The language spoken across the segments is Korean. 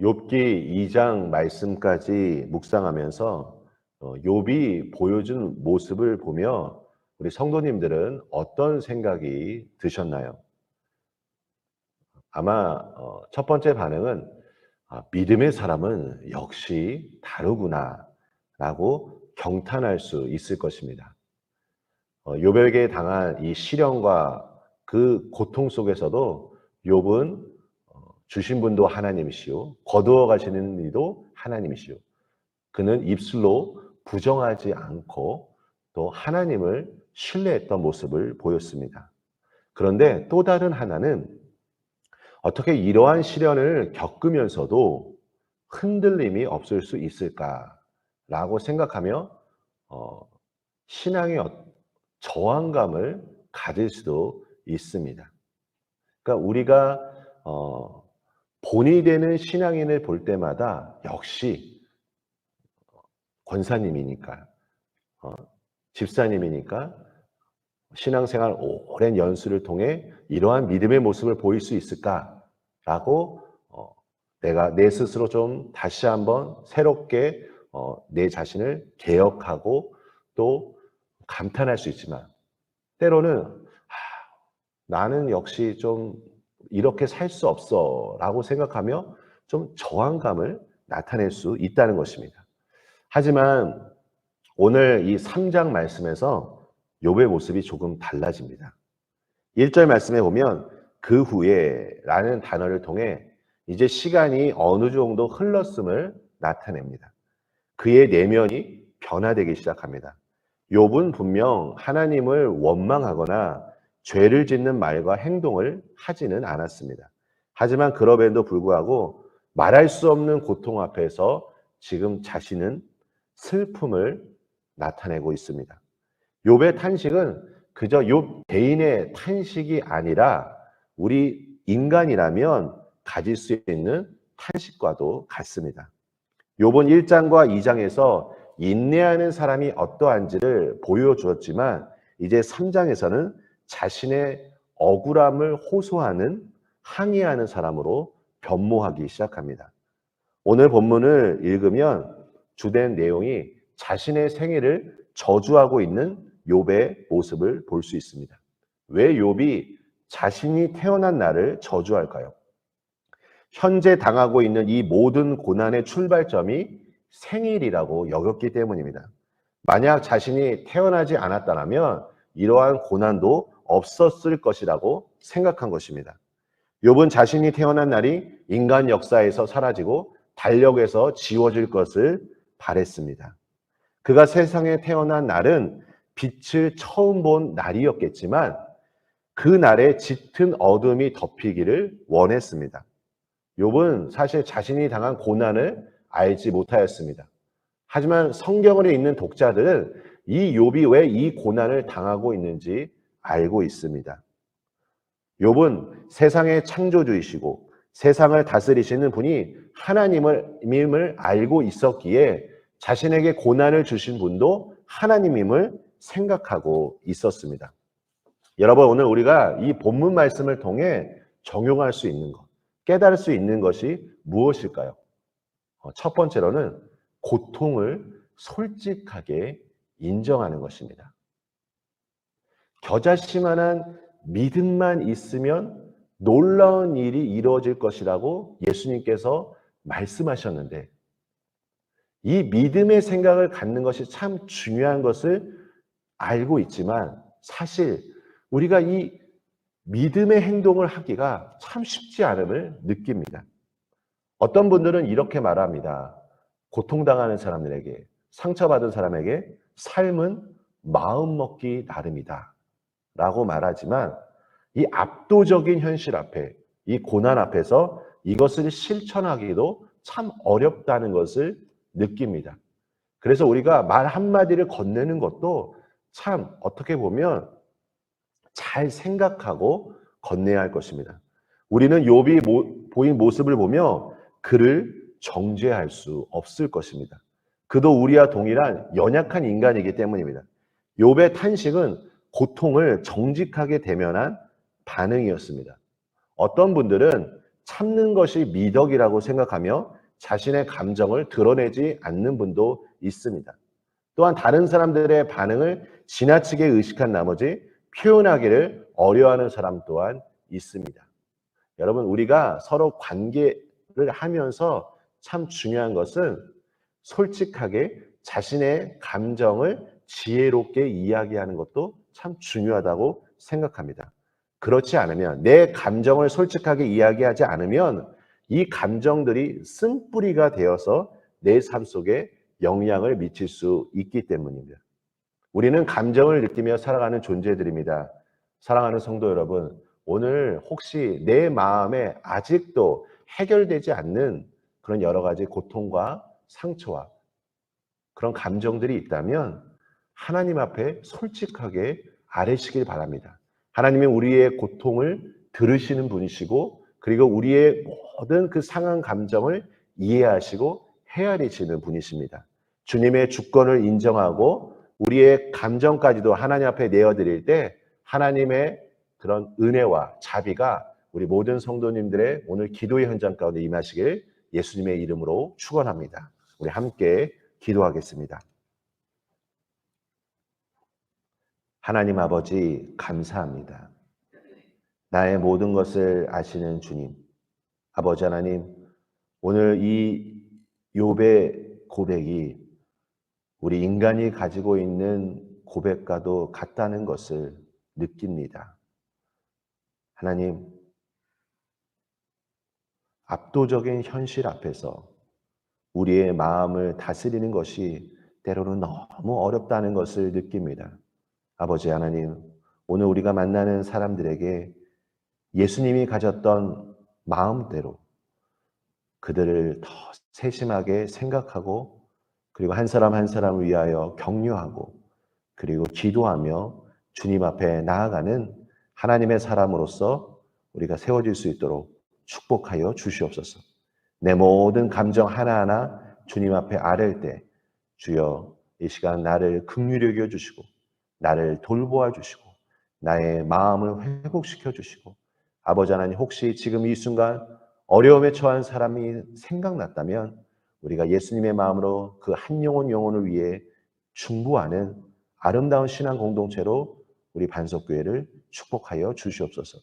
욥기 2장 말씀까지 묵상하면서 욥이 보여준 모습을 보며 우리 성도님들은 어떤 생각이 드셨나요? 아마 첫 번째 반응은 믿음의 사람은 역시 다르구나 라고 경탄할 수 있을 것입니다. 욥에게 당한 이 시련과 그 고통 속에서도 욥은 주신 분도 하나님이시오, 거두어 가시는 이도 하나님이시오. 그는 입술로 부정하지 않고 또 하나님을 신뢰했던 모습을 보였습니다. 그런데 또 다른 하나는 어떻게 이러한 시련을 겪으면서도 흔들림이 없을 수 있을까라고 생각하며 신앙의 저항감을 가질 수도 있습니다. 그러니까 우리가 본이 되는 신앙인을 볼 때마다 역시 권사님이니까, 집사님이니까 신앙생활 오랜 연수를 통해 이러한 믿음의 모습을 보일 수 있을까라고 내가 내 스스로 좀 다시 한번 새롭게 내 자신을 개혁하고 또 감탄할 수 있지만, 때로는 나는 역시 좀 이렇게 살 수 없어 라고 생각하며 좀 저항감을 나타낼 수 있다는 것입니다. 하지만 오늘 이 3장 말씀에서 욥의 모습이 조금 달라집니다. 1절 말씀에 보면 그 후에 라는 단어를 통해 이제 시간이 어느 정도 흘렀음을 나타냅니다. 그의 내면이 변화되기 시작합니다. 욥은 분명 하나님을 원망하거나 죄를 짓는 말과 행동을 하지는 않았습니다. 하지만 그럼에도 불구하고 말할 수 없는 고통 앞에서 지금 자신은 슬픔을 나타내고 있습니다. 욥의 탄식은 그저 욥 개인의 탄식이 아니라 우리 인간이라면 가질 수 있는 탄식과도 같습니다. 욥은 1장과 2장에서 인내하는 사람이 어떠한지를 보여주었지만 이제 3장에서는 자신의 억울함을 호소하는, 항의하는 사람으로 변모하기 시작합니다. 오늘 본문을 읽으면 주된 내용이 자신의 생애를 저주하고 있는 욥의 모습을 볼 수 있습니다. 왜 욥이 자신이 태어난 날을 저주할까요? 현재 당하고 있는 이 모든 고난의 출발점이 생일이라고 여겼기 때문입니다. 만약 자신이 태어나지 않았다면 이러한 고난도 없었을 것이라고 생각한 것입니다. 욥은 자신이 태어난 날이 인간 역사에서 사라지고 달력에서 지워질 것을 바랬습니다. 그가 세상에 태어난 날은 빛을 처음 본 날이었겠지만 그 날에 짙은 어둠이 덮이기를 원했습니다. 욥은 사실 자신이 당한 고난을 알지 못하였습니다. 하지만 성경을 읽는 독자들은 이 욥이 왜 이 고난을 당하고 있는지 알고 있습니다. 욥은 세상의 창조주이시고 세상을 다스리시는 분이 하나님임을 알고 있었기에 자신에게 고난을 주신 분도 하나님임을 생각하고 있었습니다. 여러분, 오늘 우리가 이 본문 말씀을 통해 적용할 수 있는 것, 깨달을 수 있는 것이 무엇일까요? 첫 번째로는 고통을 솔직하게 인정하는 것입니다. 겨자씨만한 믿음만 있으면 놀라운 일이 이루어질 것이라고 예수님께서 말씀하셨는데, 이 믿음의 생각을 갖는 것이 참 중요한 것을 알고 있지만 사실 우리가 이 믿음의 행동을 하기가 참 쉽지 않음을 느낍니다. 어떤 분들은 이렇게 말합니다. 고통당하는 사람들에게, 상처받은 사람에게 삶은 마음먹기 나름이다 라고 말하지만 이 압도적인 현실 앞에, 이 고난 앞에서 이것을 실천하기도 참 어렵다는 것을 느낍니다. 그래서 우리가 말 한마디를 건네는 것도 참 어떻게 보면 잘 생각하고 건네야 할 것입니다. 우리는 욥이 보인 모습을 보며 그를 정죄할 수 없을 것입니다. 그도 우리와 동일한 연약한 인간이기 때문입니다. 욥의 탄식은 고통을 정직하게 대면한 반응이었습니다. 어떤 분들은 참는 것이 미덕이라고 생각하며 자신의 감정을 드러내지 않는 분도 있습니다. 또한 다른 사람들의 반응을 지나치게 의식한 나머지 표현하기를 어려워하는 사람 또한 있습니다. 여러분, 우리가 서로 관계를 하면서 참 중요한 것은 솔직하게 자신의 감정을 지혜롭게 이야기하는 것도 참 중요하다고 생각합니다. 그렇지 않으면, 내 감정을 솔직하게 이야기하지 않으면 이 감정들이 쓴뿌리가 되어서 내 삶 속에 영향을 미칠 수 있기 때문입니다. 우리는 감정을 느끼며 살아가는 존재들입니다. 사랑하는 성도 여러분, 오늘 혹시 내 마음에 아직도 해결되지 않는 그런 여러 가지 고통과 상처와 그런 감정들이 있다면 하나님 앞에 솔직하게 아뢰시길 바랍니다. 하나님이 우리의 고통을 들으시는 분이시고, 그리고 우리의 모든 그 상한 감정을 이해하시고 헤아리시는 분이십니다. 주님의 주권을 인정하고 우리의 감정까지도 하나님 앞에 내어드릴 때 하나님의 그런 은혜와 자비가 우리 모든 성도님들의 오늘 기도의 현장 가운데 임하시길 예수님의 이름으로 축원합니다. 우리 함께 기도하겠습니다. 하나님 아버지, 감사합니다. 나의 모든 것을 아시는 주님, 아버지 하나님, 오늘 이 욥의 고백이 우리 인간이 가지고 있는 고백과도 같다는 것을 느낍니다. 하나님, 압도적인 현실 앞에서 우리의 마음을 다스리는 것이 때로는 너무 어렵다는 것을 느낍니다. 아버지 하나님, 오늘 우리가 만나는 사람들에게 예수님이 가졌던 마음대로 그들을 더 세심하게 생각하고, 그리고 한 사람 한 사람을 위하여 격려하고, 그리고 기도하며 주님 앞에 나아가는 하나님의 사람으로서 우리가 세워질 수 있도록 축복하여 주시옵소서. 내 모든 감정 하나하나 주님 앞에 아뢰을 때 주여 이 시간 나를 긍휼히 여겨 주시고 나를 돌보아 주시고 나의 마음을 회복시켜 주시고, 아버지 하나님, 혹시 지금 이 순간 어려움에 처한 사람이 생각났다면 우리가 예수님의 마음으로 그 한 영혼을 위해 중보하는 아름다운 신앙 공동체로 우리 반석교회를 축복하여 주시옵소서.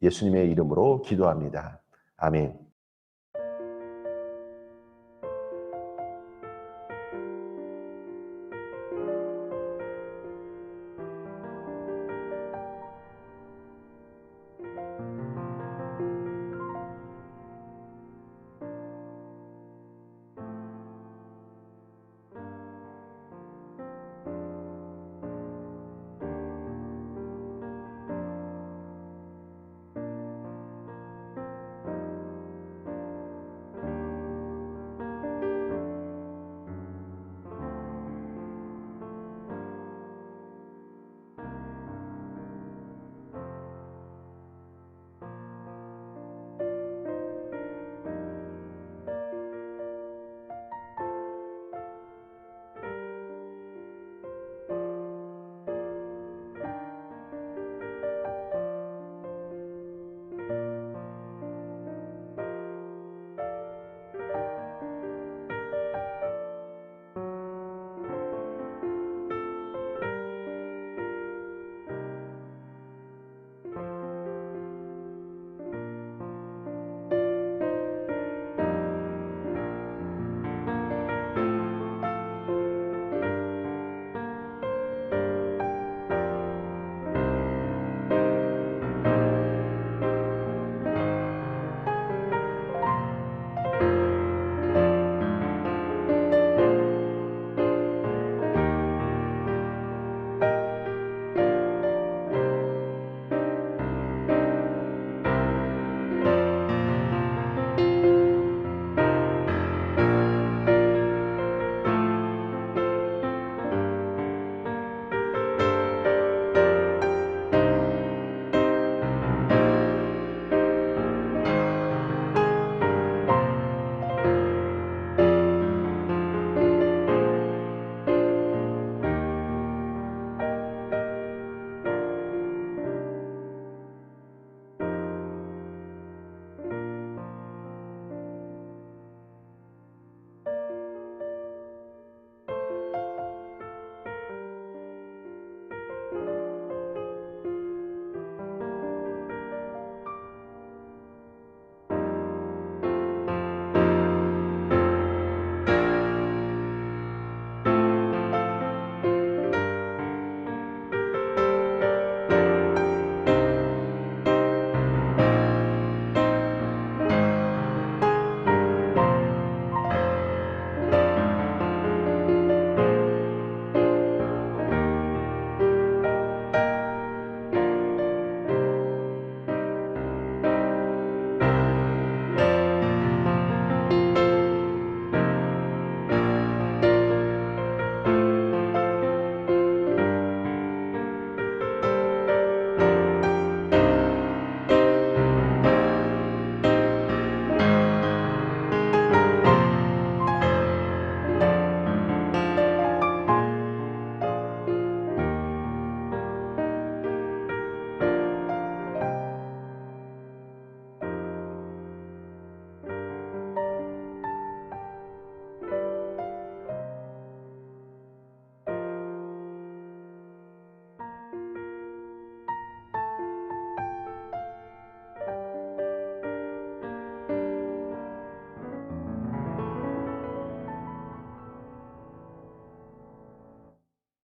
예수님의 이름으로 기도합니다. 아멘.